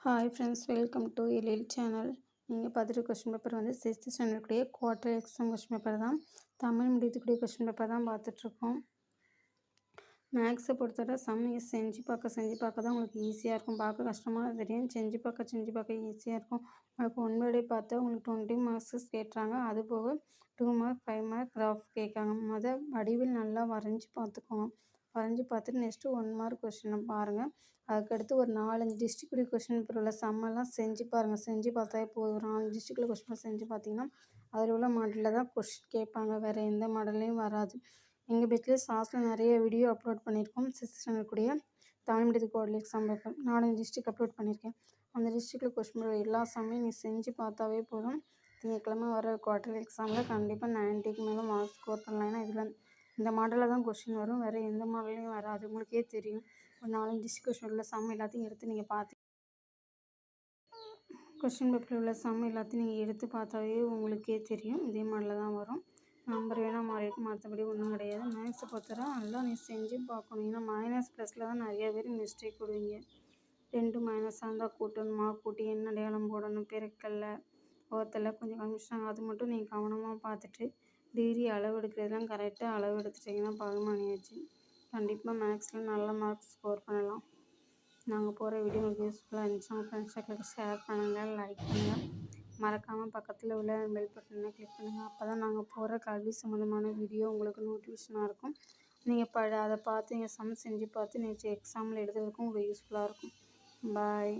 Hi friends, welcome to Ezhil channel. நீங்கள் பார்த்துட்டு question paper வந்து 6th ஸ்டாண்டர்டுடைய குவார்டர் எக்ஸாம் கொஸ்டின் பேப்பர் தான். தமிழ் மீடியத்துக்குரிய கொஸ்டின் பேப்பர் தான் பார்த்துட்ருக்கோம். மேக்ஸை பொறுத்தவரை சம் நீங்கள் செஞ்சு பார்க்க தான் உங்களுக்கு ஈஸியாக இருக்கும். பார்க்க கஷ்டமாக தெரியும், செஞ்சு பார்க்க ஈஸியாக இருக்கும். உங்களுக்கு ஒன் வேர்டே பார்த்தா உங்களுக்கு 20 மார்க்ஸஸ் கேட்டுறாங்க. அது போக 2 மார்க் 5 மார்க் கிராஃப் கேட்காங்க. வடிவில் நல்லா வரைஞ்சி பார்த்துக்கோங்க. வரைஞ்சி பார்த்துட்டு நெக்ஸ்ட்டு 1 மார்க் கொஸ்டினை பாருங்கள். அதுக்கடுத்து ஒரு 4-5 டிஸ்ட்ரிக்ட் கொஸ்டின் பேப்பர் உள்ள சம்மெல்லாம் செஞ்சு பாருங்கள். செஞ்சு பார்த்தாவே போதும். ஒரு 4 டிஸ்ட்ரிக்டில் கொஸ்டின் செஞ்சு பார்த்தீங்கன்னா அதில் உள்ள மாடலில் தான் கொஸ்டின் கேட்பாங்க. வேறு எந்த மாடல்லையும் வராது. எங்கள் பேஜில் லாஸ்ட்டில் நிறைய வீடியோ அப்லோட் பண்ணியிருக்கோம். 6th ஸ்டாண்டர்டுடைய தமிழ் மீடியத்துக்கு quarterly exam paper 4-5 district upload பண்ணியிருக்கேன். அந்த டிஸ்ட்ரிக்டில் கொஸ்டின் பேப்பர் எல்லா சம்மையும் நீ செஞ்சு பார்த்தாவே போதும். திங்கட்கிழமை வர குவார்டர்லி எக்ஸாமில் கண்டிப்பாக 90க்கு மேலே மார்க் ஸ்கோர் பண்ணலாம். ஏன்னா இதில் இந்த மாடலில் தான் கொஸ்டின் வரும். வேறு எந்த மாடல்லையும் வராது. உங்களுக்கே தெரியும். ஒரு 4-5 டிஸ்ட்ரிக்ட் கொஸ்டின் உள்ள சம் எல்லாத்தையும் எடுத்து நீங்கள் பார்த்து கொஸ்டின் பேப்பரில் உள்ள சம் எல்லாத்தையும் நீங்கள் எடுத்து பார்த்தாவே உங்களுக்கே தெரியும். இதே மாடலில் தான் வரும். நம்பர் வேணால் மாறியிருக்கும், மற்றபடி ஒன்றும் கிடையாது. மேக்ஸை பொறுத்தவரை நல்லா நீ செஞ்சு பார்க்கணும். ஏன்னா மைனஸ் ப்ளஸில் தான் நிறைய பேர் மிஸ்டேக் விடுவீங்க. 2 மைனஸாக இருந்தால் கூட்டணுமா, கூட்டி என்ன அடையாளம் போடணும், பெருக்கல்ல ஓரத்தில் கொஞ்சம் கன்ஃபியூஷன். அது மட்டும் நீங்கள் கவனமாக பார்த்துட்டு டிகிரி அளவு எடுக்கிறதுலாம் கரெக்டாக அளவு எடுத்துட்டிங்கன்னா பகுமானியாச்சு. கண்டிப்பாக மேக்ஸில் நல்ல மார்க் ஸ்கோர் பண்ணலாம். நாங்கள் போகிற வீடியோ உங்களுக்கு யூஸ்ஃபுல்லாக இருந்துச்சுன்னா உங்கள் ஃப்ரெண்ட்ஸுக்கு ஷேர் பண்ணுங்கள், லைக் பண்ணுங்கள். மறக்காமல் பக்கத்தில் உள்ள பெல் பட்டனை கிளிக் பண்ணுங்கள். அப்போ தான் நாங்கள் போகிற கல்வி சம்மந்தமான வீடியோ உங்களுக்கு நோட்டிஃபிகேஷனாக இருக்கும். நீங்கள் அதை பார்த்து நீங்கள் சம் செஞ்சு பார்த்து நெக்ஸ்ட் எக்ஸாமில் எழுதுறதுக்கும் உங்களுக்கு யூஸ்ஃபுல்லாக இருக்கும். பாய்.